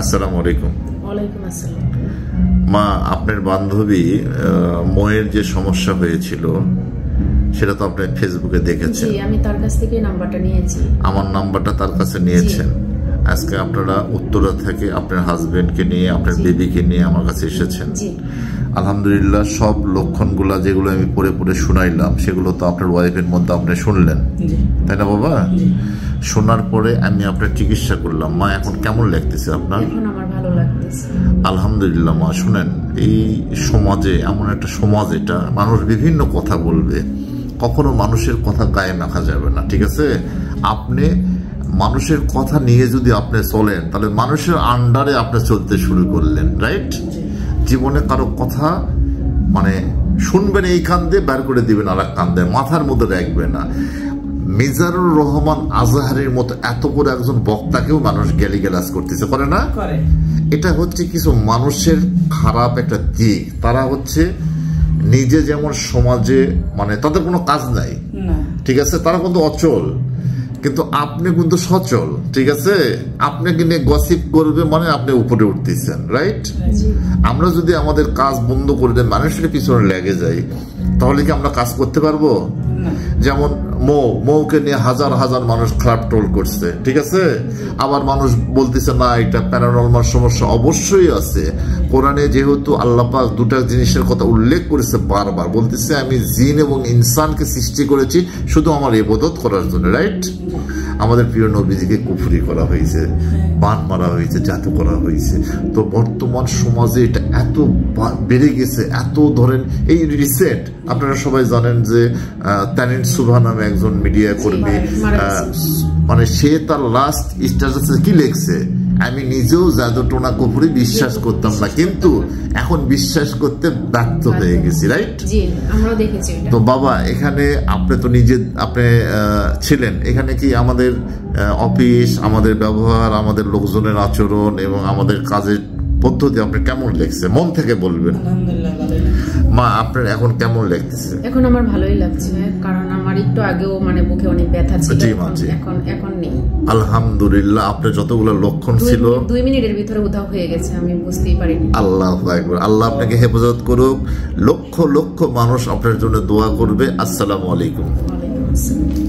আসসালামু আলাইকুম। ওয়ালাইকুম আসসালাম। মা, আপনার বান্ধবী ময়ের যে সমস্যা হয়েছিল সেটা তো আপনি ফেসবুকে দেখেছেন। জি, আমি তার কাছ থেকে নাম্বারটা নিয়েছি। আমার নাম্বারটা তার কাছে নিয়েছেন। আজকে আপনারা উত্তরা থেকে আপনার হাজবেন্ডকে নিয়ে, আপনার বেবিকে নিয়ে আমার কাছে এসেছেন। আলহামদুলিল্লাহ, সব লক্ষণগুলা যেগুলো আমি পড়ে পড়ে শুনাইলাম সেগুলো তো আপনার ওয়াইফের মধ্যে আপনি শুনলেন, তাই না বাবা? শোনার পরে আমি আপনার চিকিৎসা করলাম। মা, এখন কেমন লাগতেছে আপনার? এখন আমার ভালো লাগতেছে আলহামদুলিল্লাহ। মা শুনেন, এই সমাজে এমন একটা সমাজ, এটা মানুষ বিভিন্ন কথা বলবে, কখনো মানুষের কথা গায়ে মাখা যাবে না, ঠিক আছে? আপনি মানুষের কথা নিয়ে যদি আপনি চলেন তাহলে মানুষের আন্ডারে আপনি চলতে শুরু করলেন, রাইট? জীবনে কারো কথা মানে শুনবেন এই কান দিয়ে, বের করে দিবেন আর এক কান দিয়ে, মাথার মধ্যে রাখবে না। মিজানুর রহমান আজহারের মতো এত বড় একজন বক্তাকেও মানুষ গালিগালাজ করতেছে, করে না? এটা হচ্ছে কিছু মানুষের খারাপ একটা দিক। তারা হচ্ছে নিজে যেমন সমাজে মানে তাদের কোনো কাজ নাই, ঠিক আছে? তারা কিন্তু অচল, কিন্তু আপনি কিন্তু সচল, ঠিক আছে? আপনাকে নিয়ে গসিপ করবে মানে আপনি উপরে উঠতেছেন, রাইট? আমরা যদি আমাদের কাজ বন্ধ করে দেয়, মানুষের পিছনে লেগে যাই, তাহলে কি আমরা কাজ করতে পারবো? যেমন মৌকে নিয়ে হাজার হাজার মানুষ খারাপ ট্রোল করছে, ঠিক আছে? আবার মানুষ বলতেছে না এটা প্যারানরমাল সমস্যা। অবশ্যই আছে। কোরআনে যেহেতু আল্লাহ পাক দুটা জিনিসের কথা উল্লেখ করেছে বারবার, বলতেছে আমি জিন এবং ইনসানকে সৃষ্টি করেছি শুধু আমার ইবাদত করার জন্য, রাইট? আমাদের প্রিয় নবীজিকে কুফরি করা হয়েছে, বান মারা হয়েছে, জাদু করা হয়েছে। তো বর্তমান সমাজে এটা এত বেড়ে গেছে, এত ধরেন এই রিসেন্ট আপনারা সবাই জানেন যে তানিন সুভা নামে একজন মিডিয়া কর্মী, মানে সে তার লাস্ট স্ট্যাটাসে কি লিখছে, আমি নিজেও জাদু টোনা কুফরি বিশ্বাস করতাম না, কিন্তু এখন বিশ্বাস করতে ব্যর্থ হয়ে গেছি, রাইট? তো বাবা, এখানে আপনি তো নিজে আপনি ছিলেন, এখানে কি আমাদের অফিস, আমাদের ব্যবহার, আমাদের লোকজনের আচরণ এবং আমাদের কাজের পদ্ধতি আপনি কেমন লাগছে? মন থেকে বলবেন। মা, আপনার এখন কেমন লাগতেছে? এখন আমার ভালোই লাগছে, কারণ আমার একটু আগেও মানে বুকে অনেক ব্যথা ছিল, এখন নেই। আলহামদুলিল্লাহ। আপনার যতগুলো লক্ষণ ছিল 2 মিনিটের ভিতরে উধাও হয়ে গেছে, আমি বুঝতেই পারিনি। আল্লাহু আকবার। আল্লাহ আপনাকে হেফাজত করুক। লক্ষ লক্ষ মানুষ আপনার জন্য দোয়া করবে। আসসালামু আলাইকুম। ওয়ালাইকুম আসসালাম।